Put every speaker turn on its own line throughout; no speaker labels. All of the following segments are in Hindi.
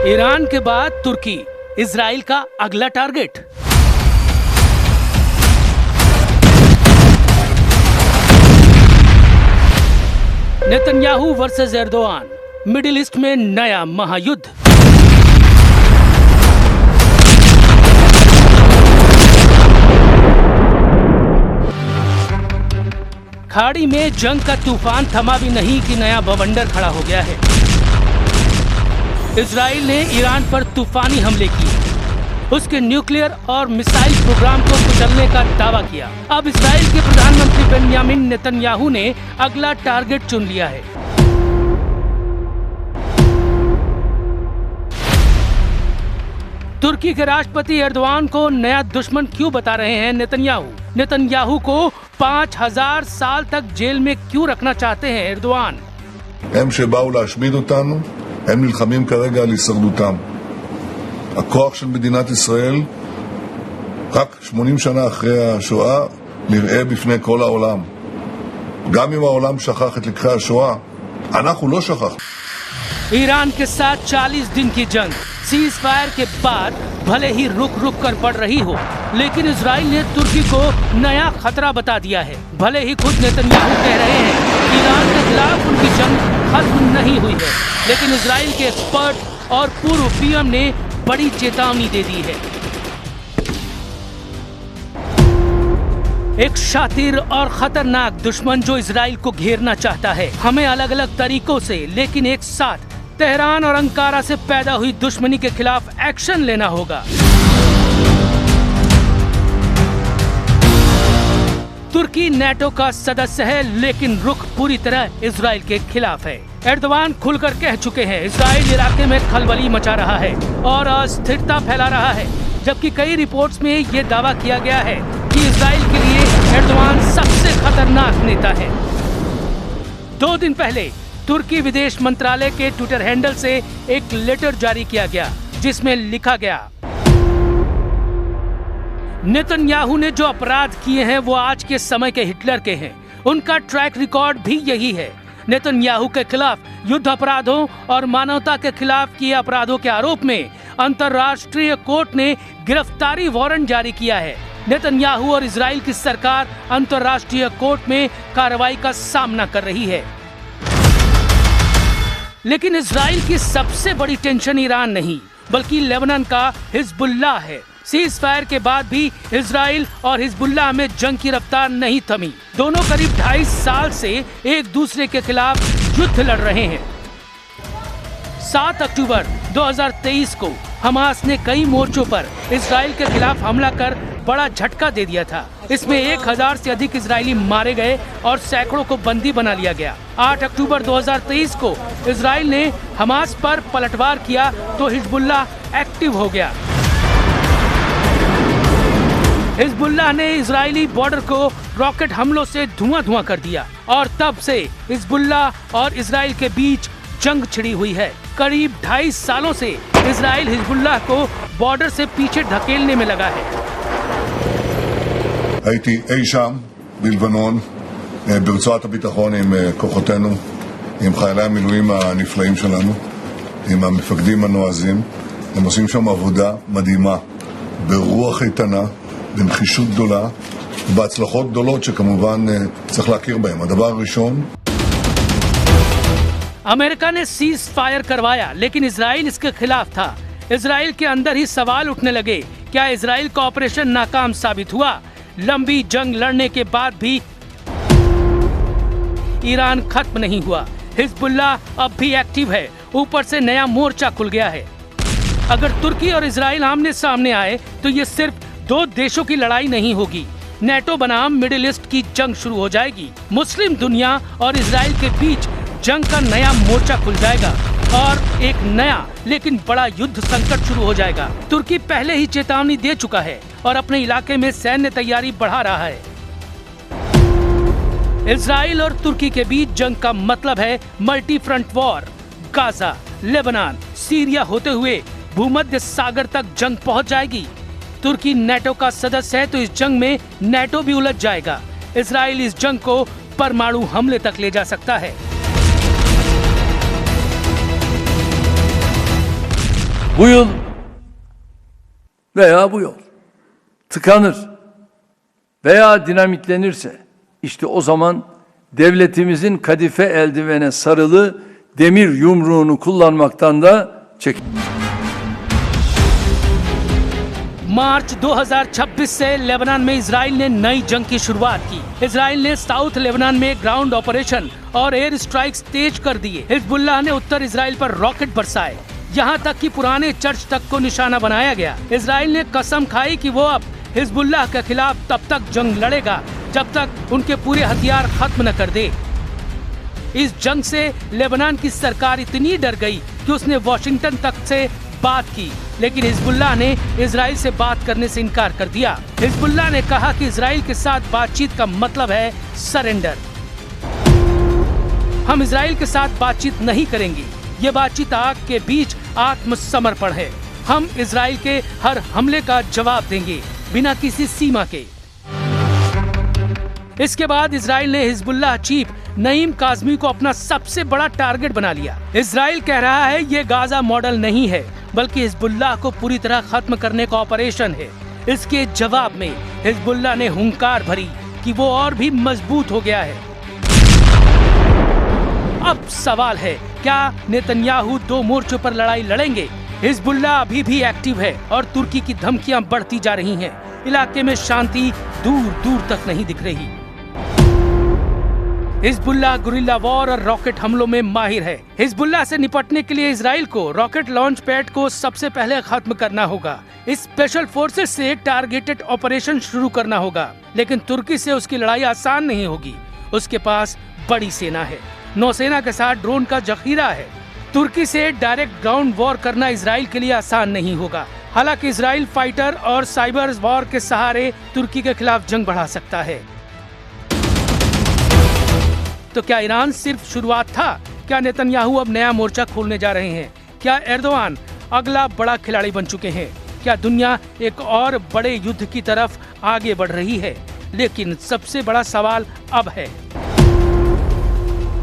ईरान के बाद तुर्की इजराइल का अगला target. Netanyahu versus Erdogan, middle east में नया महायुद्ध। खाड़ी में जंग का तूफान थमा भी नहीं कि नया बवंडर खड़ा हो गया है। इजराइल ने ईरान पर तूफानी हमले किए, उसके न्यूक्लियर और मिसाइल प्रोग्राम को कुचलने का दावा किया। अब इजराइल के प्रधानमंत्री बेंयामिन नेतन्याहू ने अगला टारगेट चुन लिया है। तुर्की के राष्ट्रपति एर्दोआन को नया दुश्मन क्यों बता रहे हैं नेतन्याहू? नेतन्याहू को 5000 साल तक जेल में क्यों रखना चाहते हैं एर्दोआन?
הם שבאו להשמיד אותנו, הם נלחמים כרגע על הישרדותם. הכוח של מדינת ישראל, רק 80 שנה אחרי השואה, נראה בפני כל העולם. גם אם העולם שכח את לקחי השואה, אנחנו לא שכחנו.
ईरान के साथ 40 दिन की जंग सीज फायर के बाद भले ही रुक रुक कर बढ़ रही हो, लेकिन इजराइल ने तुर्की को नया खतरा बता दिया है। भले ही खुद नेतन्याहू कह रहे हैं ईरान के खिलाफ उनकी जंग खत्म नहीं हुई है, लेकिन इजराइल के एक्सपर्ट और पूर्व पीएम ने बड़ी चेतावनी दे दी है। एक शातिर और खतरनाक दुश्मन जो इजराइल को घेरना चाहता है। हमें अलग अलग तरीकों से लेकिन एक साथ तेहरान और अंकारा से पैदा हुई दुश्मनी के खिलाफ एक्शन लेना होगा। तुर्की नेटो का सदस्य है, लेकिन रुख पूरी तरह इजराइल के खिलाफ है। एर्दोआन खुलकर कह चुके हैं इजराइल इलाके में खलबली मचा रहा है और अस्थिरता फैला रहा है, जबकि कई रिपोर्ट्स में ये दावा किया गया है कि इजराइल के लिए एर्दोआन सबसे खतरनाक नेता है। 2 दिन पहले तुर्की विदेश मंत्रालय के ट्विटर हैंडल से एक लेटर जारी किया गया, जिसमें लिखा गया, नेतन्याहू ने जो अपराध किए हैं वो आज के समय के हिटलर के हैं। उनका ट्रैक रिकॉर्ड भी यही है। नेतन्याहू के खिलाफ युद्ध अपराधों और मानवता के खिलाफ किए अपराधों के आरोप में अंतर्राष्ट्रीय कोर्ट ने गिरफ्तारी वारंट जारी किया है। नेतन्याहू और इजराइल की सरकार अंतर्राष्ट्रीय कोर्ट में कार्रवाई का सामना कर रही है। लेकिन इजराइल की सबसे बड़ी टेंशन ईरान नहीं, बल्कि लेबनान का हिजबुल्लाह है। सीज फायर के बाद भी इजराइल और हिजबुल्लाह में जंग की रफ्तार नहीं थमी। दोनों करीब 2.5 साल से एक दूसरे के खिलाफ युद्ध लड़ रहे हैं। 7 अक्टूबर 2023 को हमास ने कई मोर्चों पर इजराइल के खिलाफ हमला कर बड़ा झटका दे दिया था। इसमें 1000 से अधिक इजरायली मारे गए और सैकड़ों को बंदी बना लिया गया। 8 अक्टूबर 2023 को इजराइल ने हमास पर पलटवार किया तो हिजबुल्लाह एक्टिव हो गया। हिजबुल्लाह ने इजरायली बॉर्डर को रॉकेट हमलों से धुआं कर दिया और तब से हिजबुल्लाह और इजराइल के बीच जंग छिड़ी हुई है। करीब 2.5 सालों से इजराइल हिजबुल्लाह को बॉर्डर से पीछे ढकेलने में लगा है।
הייתי אי שם בלבנון, ברצועת הביטחון עם כוחותינו, עם חיילי המילואים הנפלאים שלנו, עם המפקדים הנועזים. הם עושים שם עבודה מדהימה, ברוח איתנה, בנחישות גדולה, ובהצלחות גדולות שכמובן צריך להכיר בהם. הדבר הראשון,
अमेरिका ने सीज फायर करवाया, लेकिन इजराइल इसके खिलाफ था। इजराइल के अंदर ही सवाल उठने लगे, क्या इजराइल का ऑपरेशन नाकाम साबित हुआ? लंबी जंग लड़ने के बाद भी ईरान खत्म नहीं हुआ। हिजबुल्लाह अब भी एक्टिव है, ऊपर से नया मोर्चा खुल गया है। अगर तुर्की और इजराइल आमने सामने आए तो ये सिर्फ 2 देशों की लड़ाई नहीं होगी, नेटो बनाम मिडिल ईस्ट की जंग शुरू हो जाएगी। मुस्लिम दुनिया और इजराइल के बीच जंग का नया मोर्चा खुल जाएगा और एक नया लेकिन बड़ा युद्ध संकट शुरू हो जाएगा। तुर्की पहले ही चेतावनी दे चुका है और अपने इलाके में सैन्य तैयारी बढ़ा रहा है। इजराइल और तुर्की के बीच जंग का मतलब है multi front war. Gaza, Lebanon, Syria होते हुए भूमध्य सागर तक जंग पहुंच जाएगी। तुर्की नेटो का सदस्य है तो इस जंग में नेटो भी उलझ जाएगा। इजराइल इस जंग को परमाणु हमले तक ले जा सकता है।
Bu yıl veya bu yol tıkanır veya dinamitlenirse işte o zaman devletimizin kadife eldivene sarılı demir yumruğunu kullanmaktan da çekin.
मार्च 2026 से लेबनान में इजराइल ने नई जंग की शुरुआत की। इजराइल ने साउथ लेबनान में ग्राउंड ऑपरेशन और एयर स्ट्राइक्स तेज कर दिए। हिजबुल्लाह ने उत्तर इजराइल पर रॉकेट बरसाए, यहाँ तक कि पुराने चर्च तक को निशाना बनाया गया। इजराइल ने कसम खाई कि वो अब हिजबुल्लाह के खिलाफ तब तक जंग लड़ेगा जब तक उनके पूरे हथियार खत्म न कर दे। इस जंग से लेबनान की सरकार इतनी डर गई कि उसने वॉशिंगटन तक से बात की, लेकिन हिजबुल्लाह ने इजराइल से बात करने से इनकार कर दिया। हिजबुल्लाह ने कहा कि इजराइल के साथ बातचीत का मतलब है सरेंडर। हम इजराइल के साथ बातचीत नहीं करेंगे, ये बातचीत आग के बीच आत्मसमर्पण है। हम इजराइल के हर हमले का जवाब देंगे बिना किसी सीमा के। इसके बाद इजराइल ने हिजबुल्लाह चीफ नईम काज़मी को अपना सबसे बड़ा टारगेट बना लिया। इजराइल कह रहा है ये गाजा मॉडल नहीं है, बल्कि हिजबुल्लाह को पूरी तरह खत्म करने का ऑपरेशन है। इसके जवाब में हिजबुल्लाह ने हुंकार भरी कि वो और भी मजबूत हो गया है। अब सवाल है, क्या नेतन्याहू दो मोर्चों पर लड़ाई लड़ेंगे? हिजबुल्लाह अभी भी एक्टिव है और तुर्की की धमकियां बढ़ती जा रही हैं। इलाके में शांति दूर दूर तक नहीं दिख रही। हिजबुल्लाह गुरिल्ला वॉर और रॉकेट हमलों में माहिर है। हिजबुल्लाह से निपटने के लिए इजराइल को रॉकेट लॉन्च पैड को सबसे पहले खत्म करना होगा। स्पेशल फोर्सेस से टारगेटेड ऑपरेशन शुरू करना होगा, लेकिन तुर्की से उसकी लड़ाई आसान नहीं होगी। उसके पास बड़ी सेना है, नौसेना के साथ ड्रोन का जखीरा है। तुर्की से डायरेक्ट ग्राउंड वॉर करना इजराइल के लिए आसान नहीं होगा। हालांकि इजराइल फाइटर और साइबर वॉर के सहारे तुर्की के खिलाफ जंग बढ़ा सकता है। तो क्या ईरान सिर्फ शुरुआत था? क्या नेतन्याहू अब नया मोर्चा खोलने जा रहे हैं? क्या एर्दोआन अगला बड़ा खिलाड़ी बन चुके हैं? क्या दुनिया एक और बड़े युद्ध की तरफ आगे बढ़ रही है? लेकिन सबसे बड़ा सवाल अब है,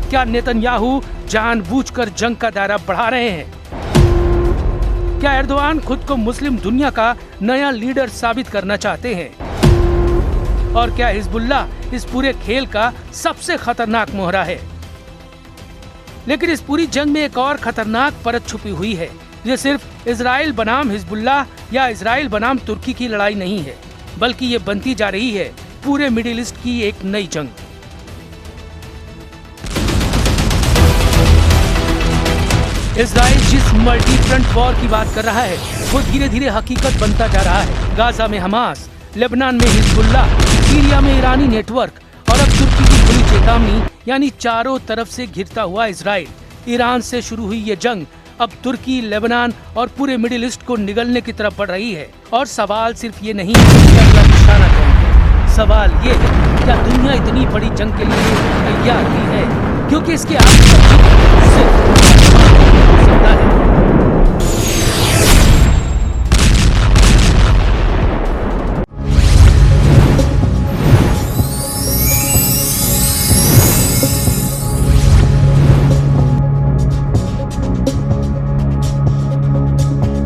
क्या नेतन्याहू जानबूझकर जंग का दायरा बढ़ा रहे हैं? क्या एर्दोआन खुद को मुस्लिम दुनिया का नया लीडर साबित करना चाहते हैं? और क्या हिजबुल्लाह इस पूरे खेल का सबसे खतरनाक मोहरा है? लेकिन इस पूरी जंग में एक और खतरनाक परत छुपी हुई है। ये सिर्फ इजराइल बनाम हिजबुल्लाह या इजराइल बनाम तुर्की की लड़ाई नहीं है, बल्कि ये बनती जा रही है पूरे मिडिल ईस्ट की एक नई जंग। इजराइल जिस मल्टी फ्रंट वॉर की बात कर रहा है, वो धीरे धीरे हकीकत बनता जा रहा है। गाजा में हमास, लेबनान में हिजबुल्लाह, सीरिया में ईरानी नेटवर्क और अब तुर्की की खुली चेतावनी, यानी चारों तरफ से घिरता हुआ इजराइल। ईरान से शुरू हुई ये जंग अब तुर्की, लेबनान और पूरे मिडिल ईस्ट को निगलने की तरफ बढ़ रही है। और सवाल सिर्फ ये नहीं है कि अगला निशाना कौन है, सवाल ये है, क्या दुनिया इतनी बड़ी जंग के लिए तैयार भी है? क्योंकि इसके आगे सकता है।